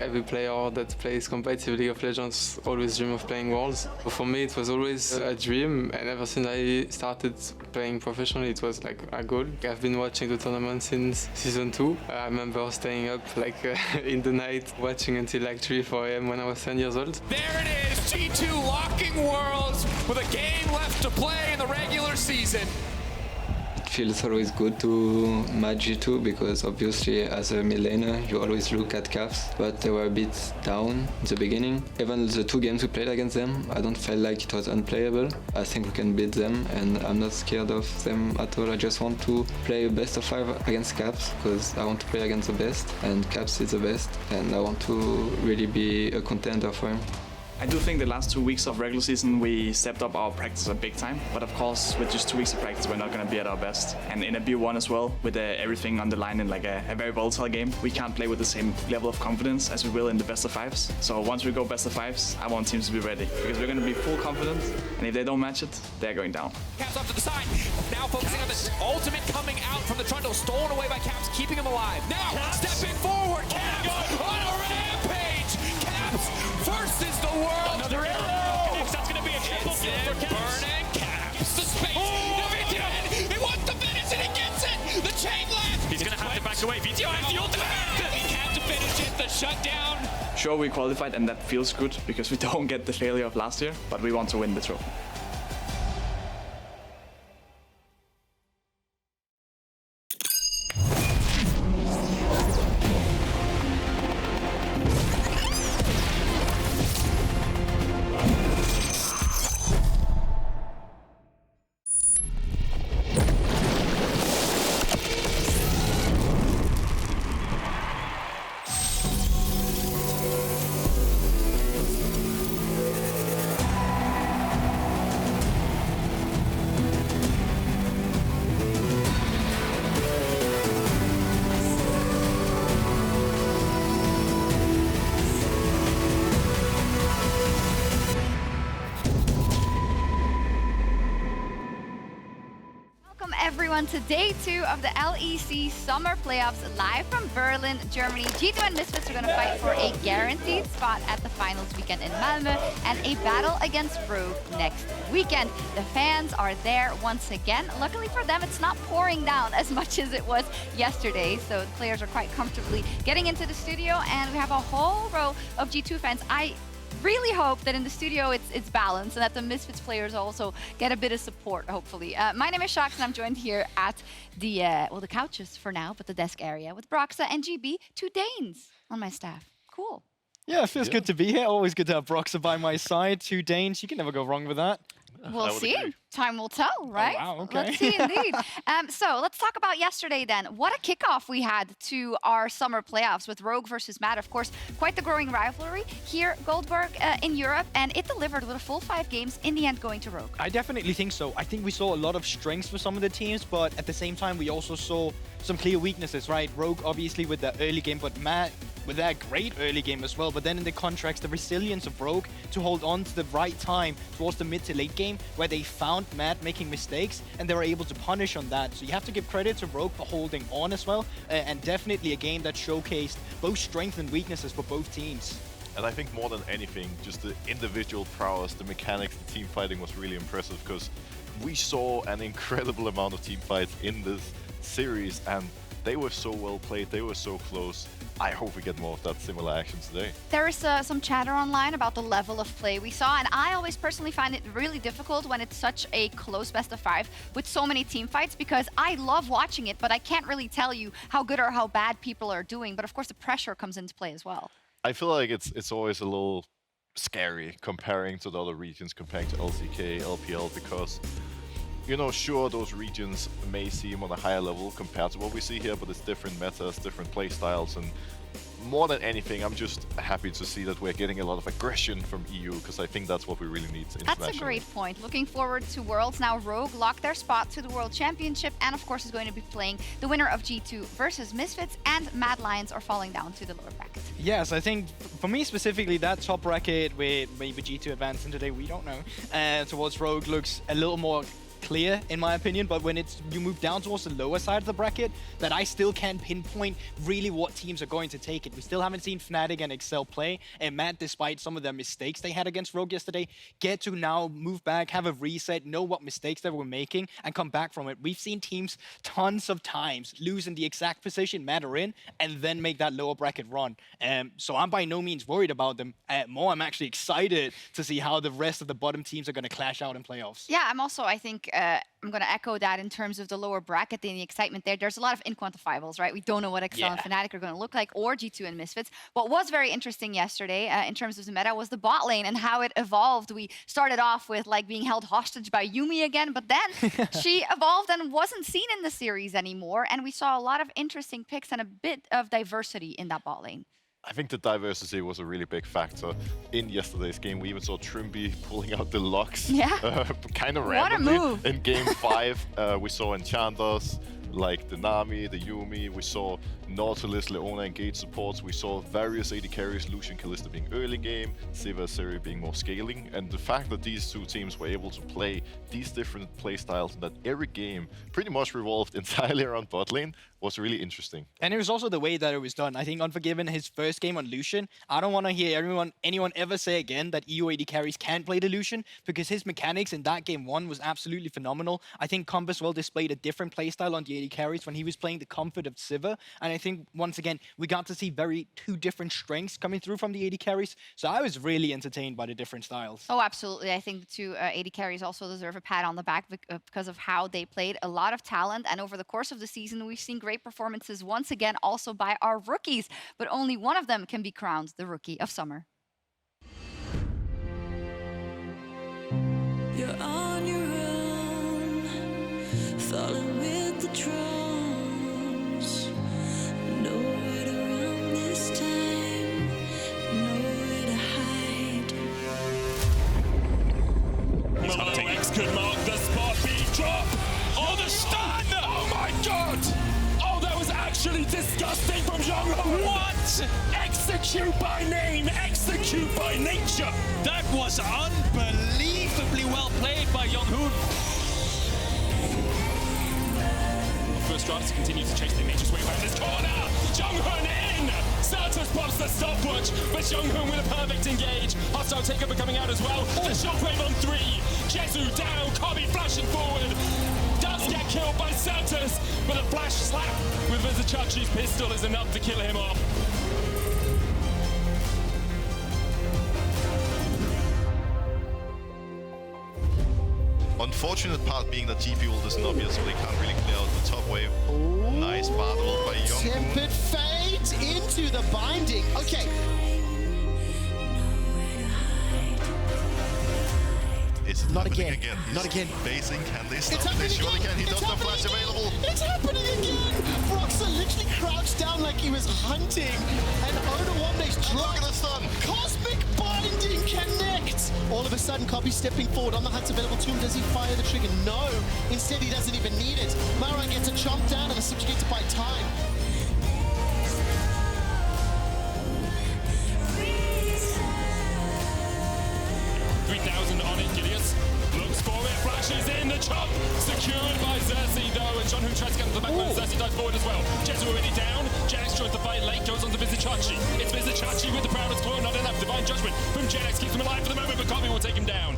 Every player that plays competitive League of Legends always dream of playing Worlds. But for me, it was always a dream, and ever since I started playing professionally, it was like a goal. I've been watching the tournament since season 2. I remember staying up like in the night, watching until like 3, 4 a.m. when I was 10 years old. There it is, G2 locking Worlds with a game left to play in the regular season. It feels always good to match G2 because obviously as a mid laner you always look at Cavs, but they were a bit down in the beginning. Even the 2 games we played against them, I don't feel like it was unplayable. I think we can beat them and I'm not scared of them at all. I just want to play a best of 5 against Cavs because I want to play against the best and Cavs is the best and I want to really be a contender for him. I do think the last 2 weeks of regular season we stepped up our practice a big time, but of course with just 2 weeks of practice we're not going to be at our best. And in a B1 as well, with everything on the line in like a very volatile game, we can't play with the same level of confidence as we will in the best of 5s. So once we go best of 5s, I want teams to be ready because we're going to be full confident, and if they don't match it, they're going down. Caps off to the side, now focusing on the ultimate coming out from the trundle, stolen away by Caps, keeping him alive. Now stepping forward, Caps on a rampage! Caps versus the world! Another arrow! That's going to be a triple kill for Caps. Burning Caps. The space. Oh, VTO! He wants to finish it. He gets it. The chain left. He's going to have to back away. VTO has the ultimate. He had to finish it. The shutdown. Sure, we qualified and that feels good because we don't get the failure of last year, but we want to win the trophy. Everyone to day 2 of the LEC Summer Playoffs live from Berlin, Germany. G2 and Misfits are going to fight for a guaranteed spot at the finals weekend in Malmö and a battle against Rogue next weekend. The fans are there once again. Luckily for them, it's not pouring down as much as it was yesterday, so the players are quite comfortably getting into the studio, and we have a whole row of G2 fans. I really hope that in the studio it's balanced and that the Misfits players also get a bit of support, hopefully. My name is Shax and I'm joined here at the, well, the couches for now, but the desk area with Broxa and GB, 2 Danes on my staff. Cool. Yeah, it feels good to be here. Always good to have Broxa by my side. 2 Danes, you can never go wrong with that. We'll see. Agree. Time will tell, right? Oh, wow, okay. Let's see, indeed. So let's talk about yesterday then. What a kickoff we had to our summer playoffs with Rogue versus Mad. Of course, quite the growing rivalry here, Goldberg in Europe, and it delivered with a full 5 games, in the end going to Rogue. I definitely think so. I think we saw a lot of strengths for some of the teams, but at the same time, we also saw some clear weaknesses, right? Rogue, obviously, with the early game, but Mad with that great early game as well. But then in the contracts, the resilience of Rogue to hold on to the right time towards the mid to late game, where they found Mad making mistakes and they were able to punish on that. So you have to give credit to Rogue for holding on as well, and definitely a game that showcased both strengths and weaknesses for both teams. And I think more than anything, just the individual prowess, the mechanics, the team fighting was really impressive, because we saw an incredible amount of team fights in this series, and they were so well played, they were so close. I hope we get more of that similar action today. There is some chatter online about the level of play we saw, and I always personally find it really difficult when it's such a close best of 5 with so many team fights, because I love watching it, but I can't really tell you how good or how bad people are doing. But of course, the pressure comes into play as well. I feel like it's always a little scary comparing to the other regions, comparing to LCK, LPL, because you know, sure, those regions may seem on a higher level compared to what we see here, but it's different metas, different play styles, and more than anything, I'm just happy to see that we're getting a lot of aggression from EU, because I think that's what we really need internationally. That's a great point. Looking forward to Worlds. Now Rogue locked their spot to the World Championship, and of course is going to be playing the winner of G2 versus Misfits, and Mad Lions are falling down to the lower bracket. Yes, I think for me specifically, that top bracket with maybe G2 advancing today, we don't know, towards Rogue looks a little more clear, in my opinion, but when you move down towards the lower side of the bracket, that I still can't pinpoint really what teams are going to take it. We still haven't seen Fnatic and Excel play, and Matt, despite some of their mistakes they had against Rogue yesterday, get to now move back, have a reset, know what mistakes they were making, and come back from it. We've seen teams tons of times lose in the exact position Matt are in, and then make that lower bracket run. So I'm by no means worried about them. More, I'm actually excited to see how the rest of the bottom teams are going to clash out in playoffs. Yeah, I'm also, I think, I'm going to echo that in terms of the lower bracket and the excitement there. There's a lot of inquantifiables, right? We don't know what Excel and Fnatic are going to look like, or G2 and Misfits. What was very interesting yesterday in terms of the meta was the bot lane and how it evolved. We started off with like being held hostage by Yuumi again, but then she evolved and wasn't seen in the series anymore. And we saw a lot of interesting picks and a bit of diversity in that bot lane. I think the diversity was a really big factor in yesterday's game. We even saw Trimby pulling out the locks kind of randomly in game 5. We saw enchanters like the Nami, the Yuumi. We saw Nautilus, Leona engage supports. We saw various AD carries, Lucian, Kalista being early game, Siva, Siri being more scaling. And the fact that these two teams were able to play these different play styles and that every game pretty much revolved entirely around bot lane was really interesting. And it was also the way that it was done. I think Unforgiven, his first game on Lucian, I don't want to hear anyone ever say again that EU AD carries can't play the Lucian, because his mechanics in that game 1 was absolutely phenomenal. I think Comp as well displayed a different playstyle on the AD carries when he was playing the comfort of Siva. And I think, once again, we got to see two different strengths coming through from the AD carries. So I was really entertained by the different styles. Oh, absolutely. I think the two AD carries also deserve a pat on the back because of how they played. A lot of talent. And over the course of the season, we've seen great performances once again also by our rookies. But only one of them can be crowned the Rookie of Summer. You're on your own, falling with the drums. Nowhere to run this time, nowhere to hide. LEC could mark the spot beat drop. Oh, the stun! Oh my god! Oh, that was actually disgusting from Jongho. What? Execute by name, execute by nature. That was unbelievably well played by Jongho. First drives to continue to chase the nature's way around this corner. Jongho in! Santos pops the stopwatch, but Jongho with a perfect engage. Hostile takeover coming out as well. The shockwave on 3. Jezu down, Kobe flashing forward. Does get killed by Santos, but a flash slap with Vizichachi's pistol is enough to kill him off. Unfortunate part being that GP ult isn't obvious, so they can't really clear out the top wave. Nice battle by Jongho. Tempered fade into the binding. Okay. Is it Not happening again. He's Not again. Facing, can they stop It's this? Surely again. can. He It's doesn't have flash again. available. It's happening again. Broxah literally crouched down like he was hunting. And Oda Look at the stun. Cosmic Binding connect. All of a sudden, Copy stepping forward on the huts available to him. Does he fire the trigger? No. Instead, he doesn't even need it. Mara gets a chomp down and a subjugate to buy time. 3,000 on it, Gideus looks for it, flashes in, the chop secured by Xerxes though, and Jongho tries to get into the backbone. Xerxes dives forward as well. Jezu already down, Jax joins the fight late, goes on to Vizichachi. It's Vizichachi with the proudest claw, not enough. Divine Judgment from Jax keeps him alive for the moment, but Kobe will take him down.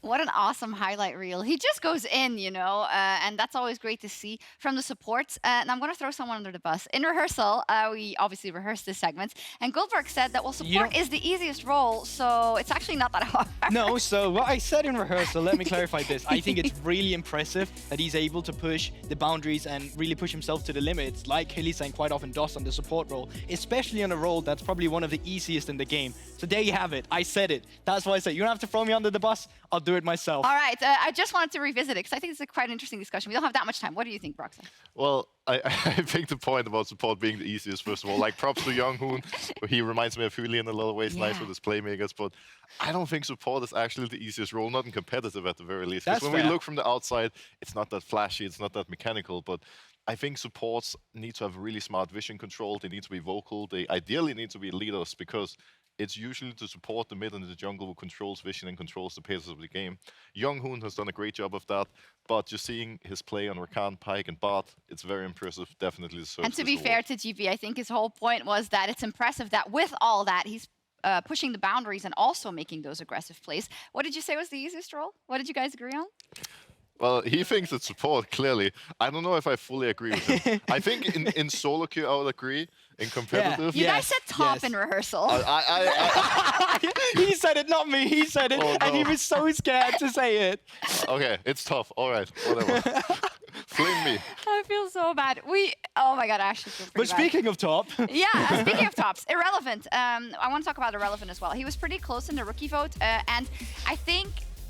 What an awesome highlight reel. He just goes in, you know, and that's always great to see from the supports. And I'm going to throw someone under the bus. In rehearsal, we obviously rehearsed this segment, and Goldberg said that, well, support is the easiest role, so it's actually not that hard. No, so what I said in rehearsal, let me clarify this. I think it's really impressive that he's able to push the boundaries and really push himself to the limits, like Hilly-san quite often does on the support role, especially on a role that's probably one of the easiest in the game. So there you have it. I said it. That's why I said, you don't have to throw me under the bus. I'll do it myself. All right, I just wanted to revisit it because I think it's quite an interesting discussion. We don't have that much time. What do you think, Broxah? Well, I think the point about support being the easiest, first of all, like props to Jongho. He reminds me of Huli in a lot of ways, nice with his playmakers, but I don't think support is actually the easiest role, not in competitive at the very least. Because when we look from the outside, it's not that flashy, it's not that mechanical, but I think supports need to have really smart vision control, they need to be vocal, they ideally need to be leaders, because it's usually to support the mid and the jungle who controls vision and controls the paces of the game. Younghoon has done a great job of that, but just seeing his play on Rakan, Pyke, and Bart, it's very impressive. Definitely deserves And to this be award. fair to GP, I think his whole point was that it's impressive that with all that, he's pushing the boundaries and also making those aggressive plays. What did you say was the easiest role? What did you guys agree on? Well, he thinks it's support, clearly. I don't know if I fully agree with him. I think in solo queue, I would agree. In competitive... You guys said top in rehearsal. He said it, not me. He said it, and he was so scared to say it. Okay, it's tough. All right, whatever. Flame me. I feel so bad. Oh my god, I actually feel pretty But speaking of top... Yeah, speaking of tops, Irrelevant. I want to talk about Irrelevant as well. He was pretty close in the rookie vote, and I think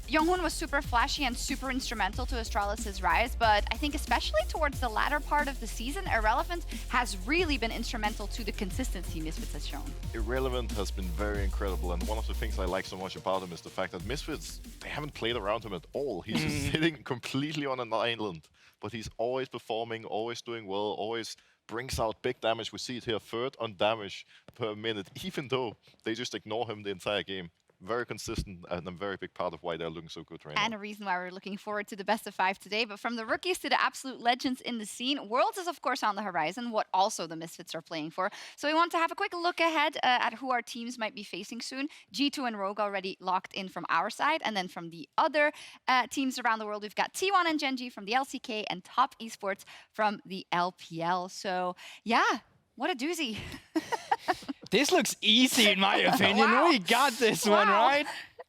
Younghoon was super flashy and super instrumental to Astralis' rise, but I think especially towards the latter part of the season, Irrelevant has really been instrumental to the consistency Misfits has shown. Irrelevant has been very incredible, and one of the things I like so much about him is the fact that Misfits, they haven't played around him at all. He's just sitting completely on an island, but he's always performing, always doing well, always brings out big damage. We see it here, third on damage per minute, even though they just ignore him the entire game. Very consistent and a very big part of why they're looking so good right now. And a reason why we're looking forward to the best of 5 today. But from the rookies to the absolute legends in the scene, Worlds is of course on the horizon, what also the Misfits are playing for. So we want to have a quick look ahead at who our teams might be facing soon. G2 and Rogue already locked in from our side. And then from the other teams around the world, we've got T1 and Gen.G from the LCK and Top Esports from the LPL. So yeah, what a doozy. This looks easy, in my opinion. Wow. We got this one, right?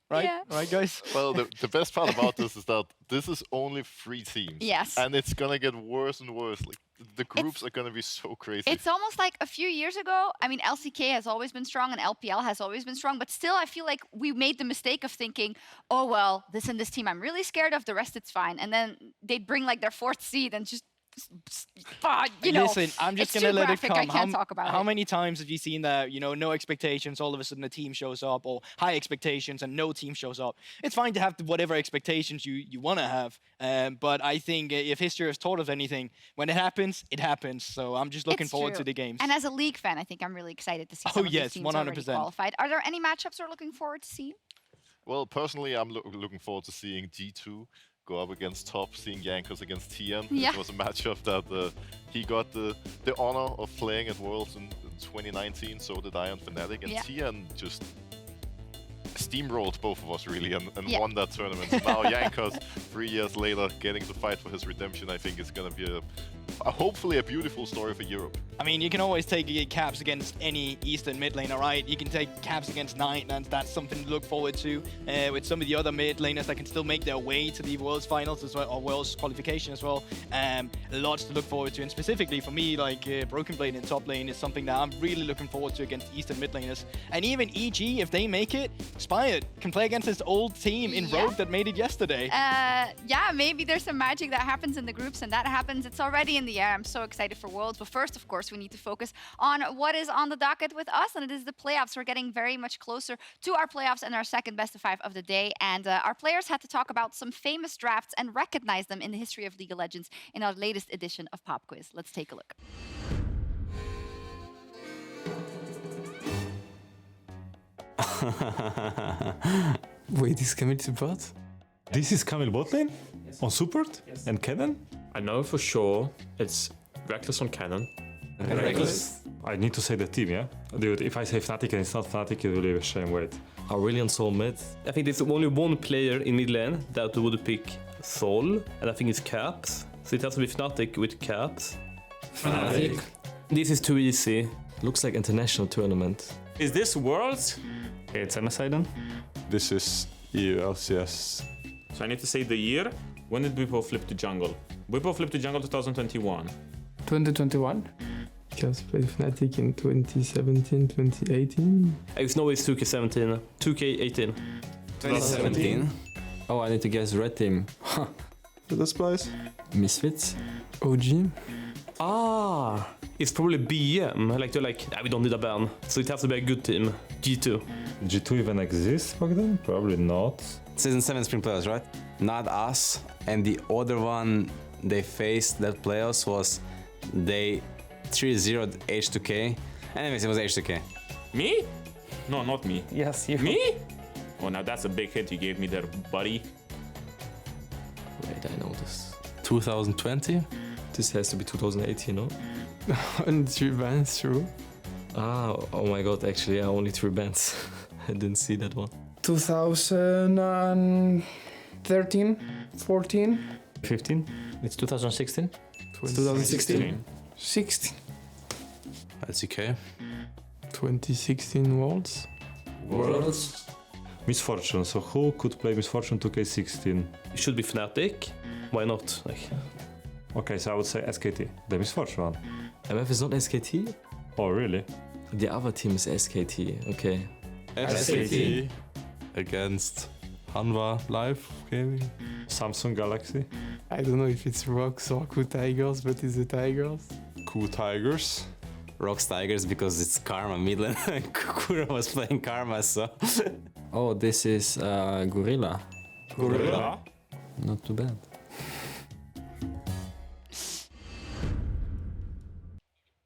Right, Yeah. right, guys? Well, the best part about this is that this is only 3 teams. Yes. And it's gonna get worse and worse. Like, the groups are gonna be so crazy. It's almost like a few years ago, I mean, LCK has always been strong and LPL has always been strong, but still I feel like we made the mistake of thinking, oh, well, this and this team I'm really scared of, the rest it's fine. And then they'd bring like their 4th seed and just, you know, Listen, I'm just it's gonna too let graphic, it come. I can't talk about how it. many times have you seen that, you know, no expectations, all of a sudden a team shows up, or high expectations and no team shows up? It's fine to have whatever expectations you want to have, but I think if history has taught us anything, when it happens, it happens. So I'm just looking It's forward true. to the games. And as a league fan, I think I'm really excited to see some of yes, these teams already 100%. qualified. Are there any matchups we're looking forward to see? Well, personally, I'm looking forward to seeing G2 go up against Top, seeing Jankos against TN. Yeah. It was a matchup that he got the honor of playing at Worlds in 2019, so did I on Fnatic, and Yeah. TN just steamrolled both of us really and Yeah. won that tournament. Now Jankos, 3 years later, getting to fight for his redemption, I think is going to be hopefully a beautiful story for Europe. I mean, you can always take caps against any Eastern mid laner, right? You can take caps against Knight, and that's something to look forward to. With some of the other mid laners that can still make their way to the Worlds Finals as well, or Worlds qualification as well. Lots to look forward to, and specifically for me, like Broken Blade in top lane is something that I'm really looking forward to against Eastern mid laners. And even EG, if they make it, Spired can play against his old team in Yeah. Rogue that made it yesterday. Yeah, maybe there's some magic that happens in the groups, and that happens. It's already in the air. I'm so excited for Worlds. But first, of course, we need to focus on what is on the docket with us, and it is the playoffs. We're getting very much closer to our playoffs and our second best of 5 of the day. And our players had to talk about some famous drafts and recognize them in the history of League of Legends in our latest edition of Pop Quiz. Let's take a look. Wait, is Camille support? This is Camille botlane on support and Cannon. I know for sure it's Reckless on Cannon. Reckless. I need to say the team, yeah? Dude, if I say Fnatic and it's not Fnatic, it will be a shame, wait. Aurelion Soul mid. I think there's only one player in mid lane that would pick Soul, and I think it's Caps. So it has to be Fnatic with Caps. Fnatic. This is too easy. Looks like international tournament. Is this Worlds? Okay, it's MSI then. This is EU LCS. So I need to say the year. When did Bwipo flip to jungle? Bwipo flipped to jungle 2021. 2021. Just played Fnatic in 2017, 2018. It's no way it's 2K17. 2K18. 2017. Oh, I need to guess red team. This place? Misfits. OG. Ah, it's probably BM. Like they're like, we don't need a ban. So it has to be a good team. G2. G2 even exists back then? Probably not. Season 7 Spring Playoffs, right? Not us. And the other one they faced that playoffs was they 3-0'd H2K. Anyways, it was H2K. Me? No, not me. Yes, you. Me? Oh, now that's a big hit you gave me there, buddy. Wait, I know this. 2020? This has to be 2018, no? And 3 bans, true. Ah, oh my god, actually, yeah, only 3 bands. I didn't see that one. 2013, 14, 15? It's 2016? It's 2016. 16. LCK. 2016 Worlds. Worlds? Misfortune. So who could play Misfortune 2K16? It should be Fnatic. Why not? Like, Okay, so I would say SKT. The Misfortune one. MF is not SKT? Oh, really? The other team is SKT. Okay. SKT against Hanwha Live Gaming. Samsung Galaxy. I don't know if it's Rocks or Ku Tigers, but it's the Tigers. Ku Tigers. Rocks Tigers because it's Karma Midland. Kura was playing Karma, so. Oh, this is Gorilla. Gorilla? Not too bad.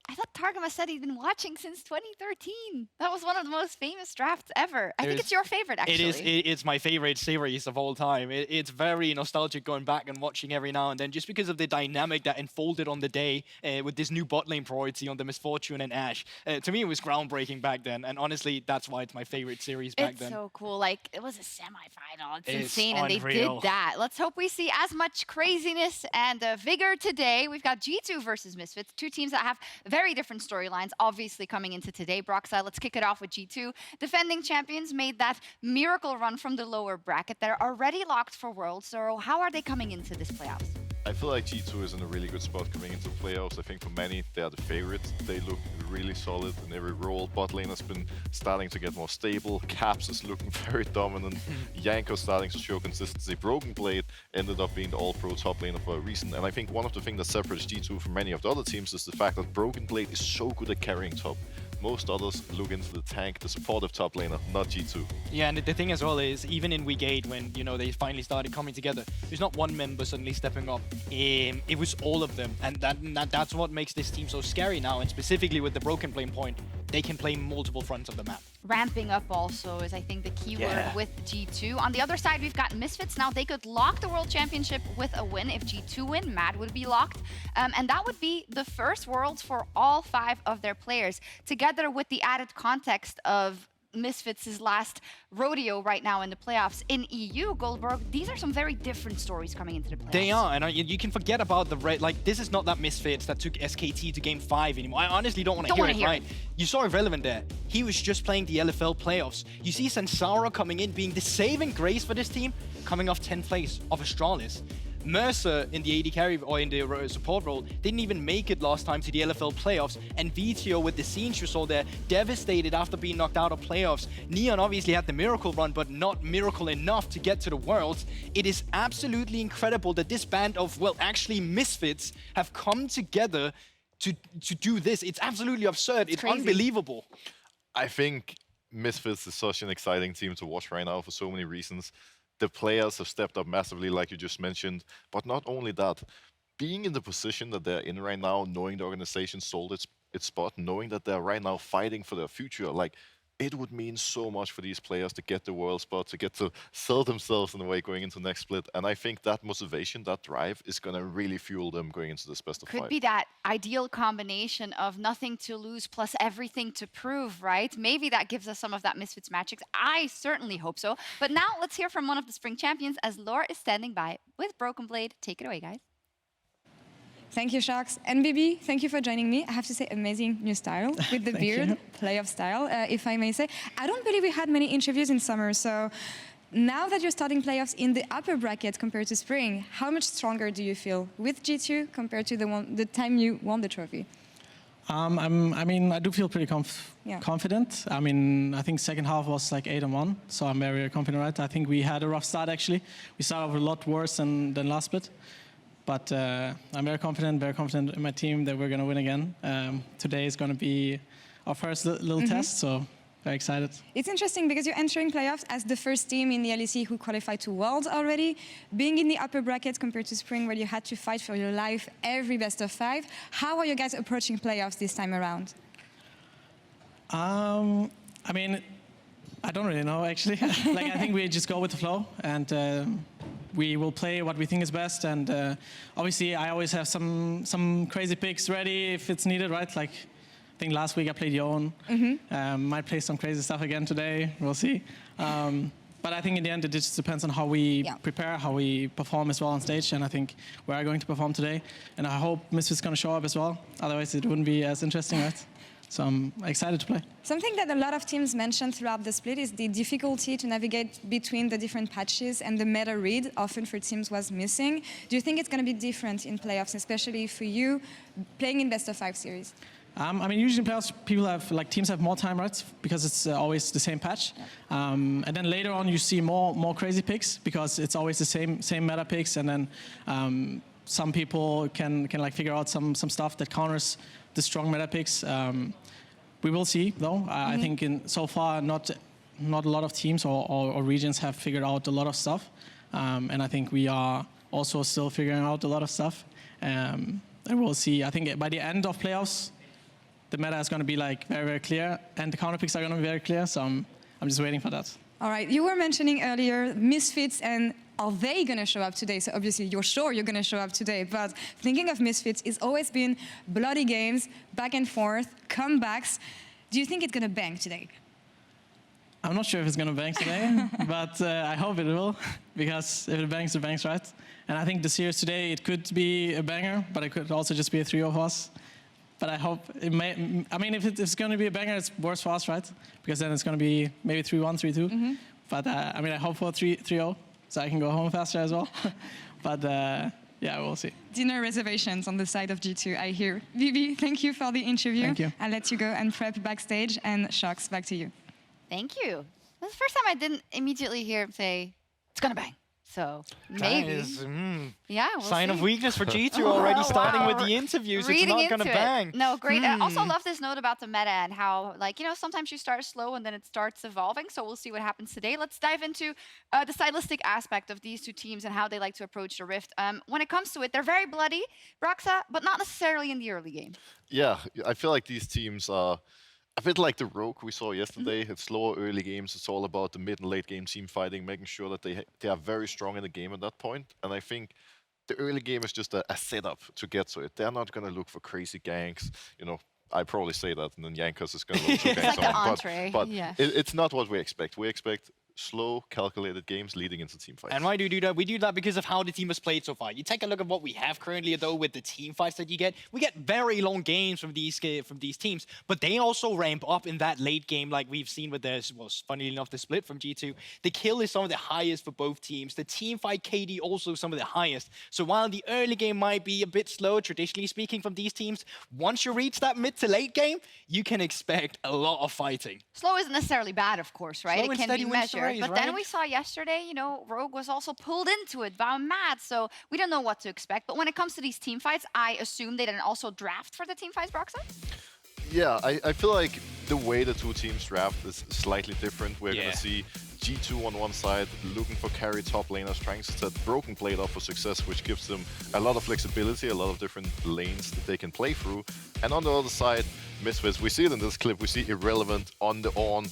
I thought Targama said he'd been watching since 2013. That was one of the most famous drafts ever. I think it's your favorite, actually. It's my favorite series of all time. It's very nostalgic going back and watching every now and then, just because of the dynamic that unfolded on the day with this new bot lane priority on the Misfortune and Ashe. To me, it was groundbreaking back then, and honestly, that's why it's my favorite series back then. It's so cool. Like, it was a semi-final. It's insane, unreal. and they did that. Let's hope we see as much craziness and vigor today. We've got G2 versus Misfits, 2 teams that have very different storylines, obviously, coming into today. Brockside, let's kick it off with G2. Defending champions made that miracle run from the lower bracket. They're already locked for Worlds, so how are they coming into this playoffs? I feel like G2 is in a really good spot coming into the playoffs. I think for many, they are the favorites. They look really solid in every role. Bot lane has been starting to get more stable. Caps is looking very dominant. Yanko starting to show consistency. Broken Blade ended up being the all-pro top laner for a reason. And I think one of the things that separates G2 from many of the other teams is the fact that Broken Blade is so good at carrying top. Most others look into the tank, the supportive top laner, not G2. Yeah, and the thing as well is, even in week 8, when they finally started coming together, there's not one member suddenly stepping up. It was all of them, and that's what makes this team so scary now. And specifically with the Broken Blade point, they can play multiple fronts of the map. Ramping up also is, I think, the key word with G2. On the other side, we've got Misfits. Now, they could lock the World Championship with a win. If G2 win, Mad would be locked. And that would be the first Worlds for all 5 of their players, together with the added context of Misfits' last rodeo right now in the playoffs in EU. Goldberg, these are some very different stories coming into the playoffs. They are, and you can forget about the this is not that Misfits that took SKT to game 5 anymore. I honestly don't want to hear it, right? You saw Irrelevant there. He was just playing the LFL playoffs. You see Sansara coming in, being the saving grace for this team, coming off 10th place of Astralis. Mercer in the AD carry or in the support role didn't even make it last time to the LFL playoffs, and VTO with the scenes you saw there, devastated after being knocked out of playoffs. Neon obviously had the miracle run, but not miracle enough to get to the Worlds. It is absolutely incredible that this band of, well, actually Misfits have come together to do this. It's absolutely absurd. It's unbelievable. I think Misfits is such an exciting team to watch right now for so many reasons. The players have stepped up massively, like you just mentioned. But not only that, being in the position that they're in right now, knowing the organization sold its spot, knowing that they're right now fighting for their future, like, it would mean so much for these players to get the world spot, to get to sell themselves in a way going into next split. And I think that motivation, that drive, is going to really fuel them going into this best of 5. Could be that ideal combination of nothing to lose plus everything to prove, right? Maybe that gives us some of that Misfits magic. I certainly hope so. But now let's hear from one of the spring champions as Laura is standing by with Broken Blade. Take it away, guys. Thank you, Sharks. And BB, thank you for joining me. I have to say, amazing new style with the beard, playoff style, if I may say. I don't believe we had many interviews in summer, so now that you're starting playoffs in the upper bracket compared to spring, how much stronger do you feel with G2 compared to the time you won the trophy? I mean, I do feel pretty confident. I mean, I think second half was like 8-1, so I'm very confident, right? I think we had a rough start, actually. We started off a lot worse than last split. But I'm very confident in my team that we're going to win again. Today is going to be our first little test, so very excited. It's interesting because you're entering playoffs as the first team in the LEC who qualified to Worlds already. Being in the upper bracket compared to spring where you had to fight for your life every best of 5. How are you guys approaching playoffs this time around? I mean, I don't really know, actually. Like, I think we just go with the flow, and we will play what we think is best. And obviously, I always have some crazy picks ready if it's needed, right? Like, I think last week I played Yon. Might play some crazy stuff again today. We'll see. But I think in the end, it just depends on how we prepare, how we perform as well on stage. And I think we are going to perform today. And I hope Misfits is going to show up as well. Otherwise, it wouldn't be as interesting, right? So I'm excited to play. Something that a lot of teams mentioned throughout the split is the difficulty to navigate between the different patches, and the meta read often for teams was missing. Do you think it's going to be different in playoffs, especially for you playing in best-of-5 series? I mean, usually in playoffs, teams have more time, right? Because it's always the same patch. And then later on, you see more crazy picks because it's always the same meta picks. And then some people can like figure out some stuff that counters the strong meta picks. We will see, though. I think so far, not a lot of teams or regions have figured out a lot of stuff. And I think we are also still figuring out a lot of stuff. And we'll see. I think by the end of playoffs, the meta is going to be like very, very clear, and the counter picks are going to be very clear. So I'm just waiting for that. All right, you were mentioning earlier Misfits, and are they going to show up today? So obviously you're sure you're going to show up today, but thinking of Misfits, it's always been bloody games, back and forth, comebacks. Do you think it's going to bang today? I'm not sure if it's going to bang today, but I hope it will, because if it bangs, right? And I think the series today, it could be a banger, but it could also just be a 3-0 for us. But I hope it may. I mean, if it's going to be a banger, it's worse for us, right? Because then it's going to be maybe 3-1, 3-2. But I mean, I hope for 3-0, so I can go home faster as well. But yeah, we'll see. Dinner reservations on the side of G2, I hear. Vivi, thank you for the interview. Thank you. I'll let you go and prep backstage. And Shox, back to you. Thank you. That's the first time I didn't immediately hear him say, it's going to bang. So maybe. Yeah, we'll Sign see. of weakness for G2 already starting with the interviews. It's not going to bang. No, great. I also love this note about the meta and how, like, you know, sometimes you start slow and then it starts evolving. So we'll see what happens today. Let's dive into the stylistic aspect of these two teams and how they like to approach the Rift. When it comes to it, they're very bloody, Braxa, but not necessarily in the early game. Yeah, I feel like these teams are a bit like the Rogue we saw yesterday. It's slower early games. It's all about the mid and late game team fighting, making sure that they are very strong in the game at that point. And I think the early game is just a setup to get to it. They're not going to look for crazy ganks. You know, I probably say that, and then Yankas is going to look for ganks. Like but it's not what we expect. We expect slow, calculated games leading into team fights. And why do we do that? We do that because of how the team has played so far. You take a look at what we have currently, though, with the team fights that you get. We get very long games from these teams, but they also ramp up in that late game, like we've seen with this. Well, funnily enough, the split from G2. The kill is some of the highest for both teams. The team fight KD also some of the highest. So while the early game might be a bit slow, traditionally speaking, from these teams, once you reach that mid to late game, you can expect a lot of fighting. Slow isn't necessarily bad, of course, right? Slow it can be measured. But then we saw yesterday, you know, Rogue was also pulled into it by Mad, so we don't know what to expect. But when it comes to these team fights, I assume they didn't also draft for the team fights, Braxa? Yeah, I feel like the way the two teams draft is slightly different. We're going to see G2 on one side looking for carry top laners, trying to set broken plate up for success, which gives them a lot of flexibility, a lot of different lanes that they can play through. And on the other side, Misfits, we see it in this clip, we see Irrelevant on the on,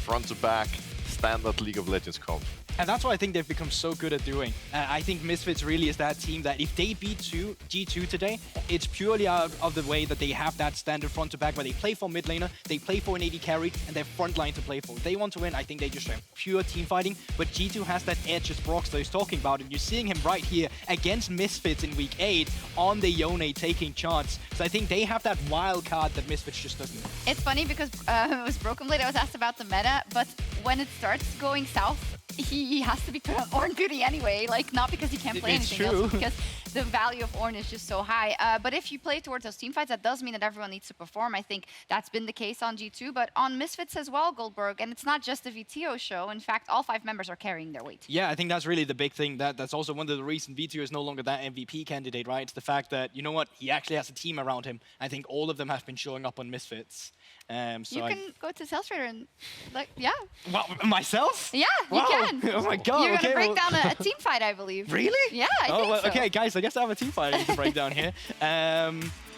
front to back, standard League of Legends comp. And that's what I think they've become so good at doing. I think Misfits really is that team that if they beat G2 today, it's purely out of the way that they have that standard front to back where they play for mid laner, they play for an AD carry, and they're front line to play for. If they want to win, I think they just have pure team fighting. But G2 has that edge as Broxter is talking about, and you're seeing him right here against Misfits in week 8 on the Yone taking charts. So I think they have that wild card that Misfits just doesn't. It's funny because it was Broken Blade, I was asked about the meta, but when it starts going south, he has to be put on Ornn Beauty anyway, like not because he can't play anything else, because the value of Ornn is just so high. But if you play towards those team fights, that does mean that everyone needs to perform. I think that's been the case on G2, but on Misfits as well, Goldberg. And it's not just the VTO show. In fact, all 5 members are carrying their weight. Yeah, I think that's really the big thing. That's also one of the reasons VTO is no longer that MVP candidate, right? It's the fact that, you know what, he actually has a team around him. I think all of them have been showing up on Misfits. So you can go to Sales Trader and, like, yeah. Well, myself? Yeah, you can. Oh my god. You're going to break down a team fight, I believe. Really? Yeah, I think so. Okay, guys, I guess I have a team fight I need to break down here.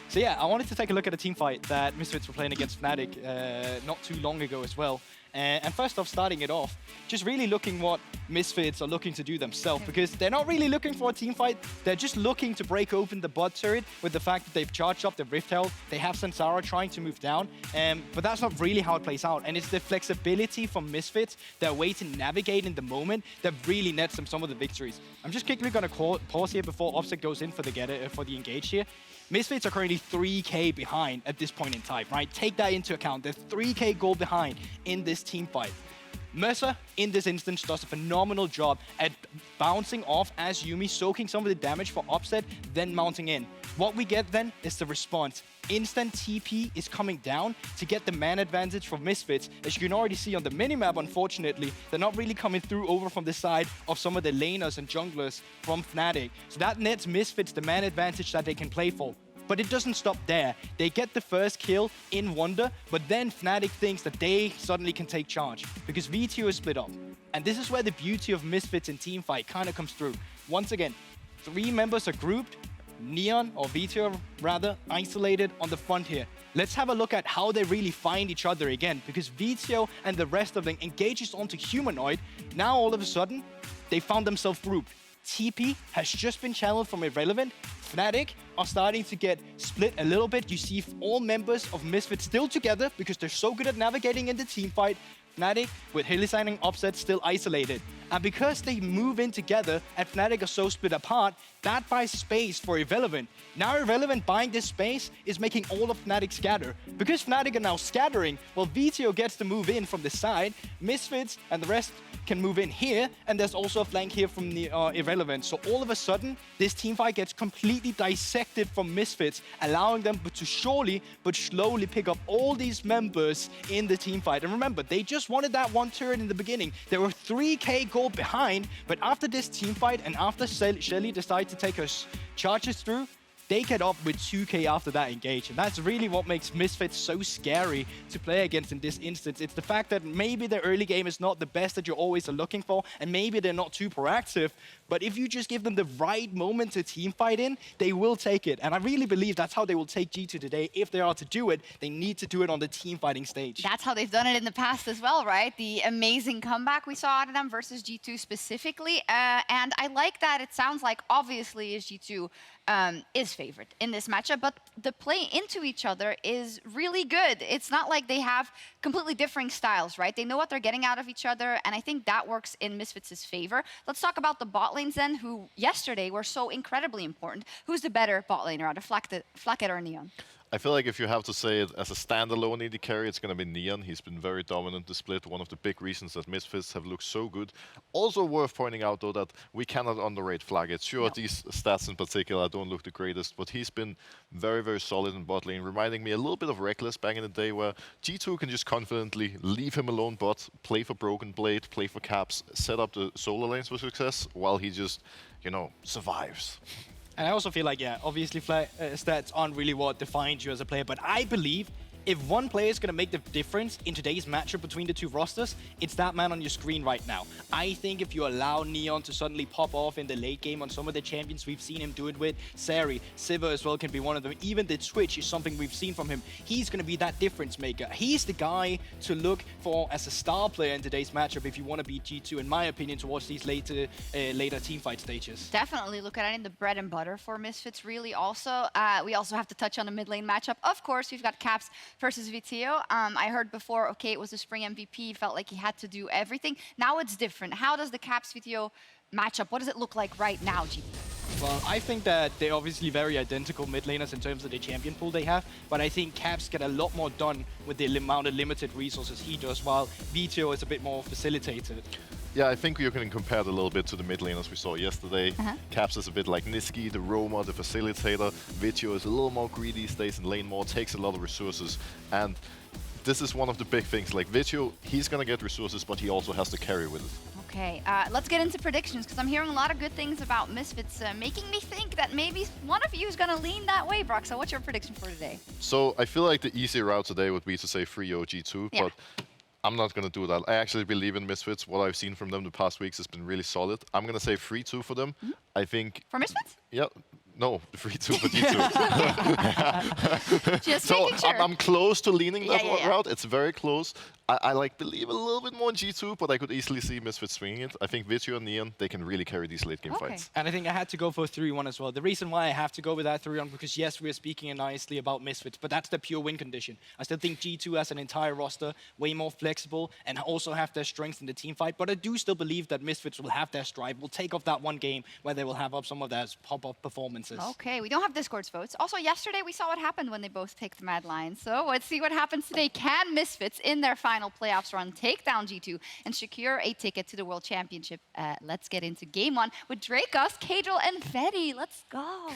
So yeah, I wanted to take a look at a team fight that Misfits were playing against Fnatic not too long ago as well. And first off, starting it off, just really looking what Misfits are looking to do themselves, because they're not really looking for a team fight. They're just looking to break open the bot turret with the fact that they've charged up the Rift Herald. They have Sansara trying to move down, but that's not really how it plays out. And it's the flexibility from Misfits, their way to navigate in the moment, that really nets them some of the victories. I'm just quickly going to pause here before Offset goes in for the engage here. Misfits are currently 3k behind at this point in time, right? Take that into account. They're 3k gold behind in this team fight. Mercer, in this instance, does a phenomenal job at bouncing off as Yuumi, soaking some of the damage for Offset, then mounting in. What we get then is the response. Instant TP is coming down to get the man advantage for Misfits. As you can already see on the minimap, unfortunately, they're not really coming through over from the side of some of the laners and junglers from Fnatic. So that nets Misfits the man advantage that they can play for. But it doesn't stop there. They get the first kill in Wonder, but then Fnatic thinks that they suddenly can take charge because V2 is split up. And this is where the beauty of Misfits in teamfight kind of comes through. Once again, 3 members are grouped, Neon, or V2 rather, isolated on the front here. Let's have a look at how they really find each other again, because V2 and the rest of them engages onto Humanoid. Now all of a sudden, they found themselves grouped. TP has just been channeled from Irrelevant. Fnatic are starting to get split a little bit. You see all members of Misfits still together because they're so good at navigating in the team fight. Fnatic, with Helisign and Offset, still isolated. And because they move in together and Fnatic are so split apart, that buys space for Irrelevant. Now Irrelevant buying this space is making all of Fnatic scatter. Because Fnatic are now scattering, well, VTO gets to move in from the side, Misfits and the rest can move in here, and there's also a flank here from the Irrelevant. So all of a sudden, this teamfight gets completely dissected from Misfits, allowing them to surely but slowly pick up all these members in the teamfight. And remember, they just wanted that one turret in the beginning. They were 3k gold behind, but after this teamfight and after Shelly decided to take her charges through, they get up with 2k after that engage. And that's really what makes Misfits so scary to play against in this instance. It's the fact that maybe their early game is not the best that you always are looking for, and maybe they're not too proactive, but if you just give them the right moment to teamfight in, they will take it. And I really believe that's how they will take G2 today. If they are to do it, they need to do it on the teamfighting stage. That's how they've done it in the past as well, right? The amazing comeback we saw out of them versus G2 specifically. And I like that it sounds like obviously is G2 is favored in this matchup, but the play into each other is really good. It's not like they have completely differing styles, right? They know what they're getting out of each other, and I think that works in Misfits' favor. Let's talk about the bot lanes then, who yesterday were so incredibly important. Who's the better bot laner out of FLICKR or Neon? I feel like if you have to say it as a standalone AD carry, it's going to be Neon. He's been very dominant this split, one of the big reasons that Misfits have looked so good. Also worth pointing out, though, that we cannot underrate FLICKR. Sure, these stats in particular don't look the greatest, but he's been very, very solid in bot lane, reminding me a little bit of Reckless back in the day, where G2 can just confidently leave him alone bot, play for Broken Blade, play for Caps, set up the solo lanes for success, while he just, you know, survives. And I also feel like, yeah, obviously stats aren't really what defines you as a player, but I believe if one player is going to make the difference in today's matchup between the two rosters, it's that man on your screen right now. I think if you allow Neon to suddenly pop off in the late game on some of the champions we've seen him do it with, Sari, Sivir as well can be one of them. Even the Twitch is something we've seen from him. He's going to be that difference maker. He's the guy to look for as a star player in today's matchup if you want to beat G2, in my opinion, towards these later teamfight stages. Definitely look at it in the bread and butter for Misfits, really also. We also have to touch on the mid lane matchup. Of course, we've got Caps versus Viteo. I heard before, okay, it was a spring MVP, felt like he had to do everything. Now it's different. How does the Caps Viteo matchup, what does it look like right now, GP? Well, I think that they're obviously very identical mid laners in terms of the champion pool they have, but I think Caps get a lot more done with the amount of limited resources he does, while Viteo is a bit more facilitated. Yeah, I think you can compare it a little bit to the mid laners we saw yesterday. Caps is a bit like Niski, the roamer, the facilitator. Viteo is a little more greedy, stays in lane more, takes a lot of resources. And this is one of the big things. Like Viteo, he's going to get resources, but he also has to carry with it. Okay, let's get into predictions, because I'm hearing a lot of good things about Misfits, making me think that maybe one of you is going to lean that way, Brock. So what's your prediction for today? So I feel like the easy route today would be to say 3-0 G2, but I'm not going to do that. I actually believe in Misfits. What I've seen from them the past weeks has been really solid. I'm going to say 3-2 for them. I think... For Misfits? Yeah. No, 3-2 for G2. Just so making sure. I'm close to leaning that route. It's very close. I like believe a little bit more in G2, but I could easily see Misfits swinging it. I think Vitio and Neon, they can really carry these late game fights. And I think I had to go for 3-1 as well. The reason why I have to go with that 3-1 because yes, we're speaking nicely about Misfits, but that's the pure win condition. I still think G2 has an entire roster, way more flexible, and also have their strengths in the team fight. But I do still believe that Misfits will have their stride, will take off that one game where they will have up some of their pop-up performances. Okay, we don't have Discord's votes. Also, yesterday we saw what happened when they both picked Mad Lions. So let's see what happens today. Can Misfits, in their final playoffs run, take down G2 and secure a ticket to the World Championship? Let's get into game one with Dracos, Kadril, and Fetty. Let's go.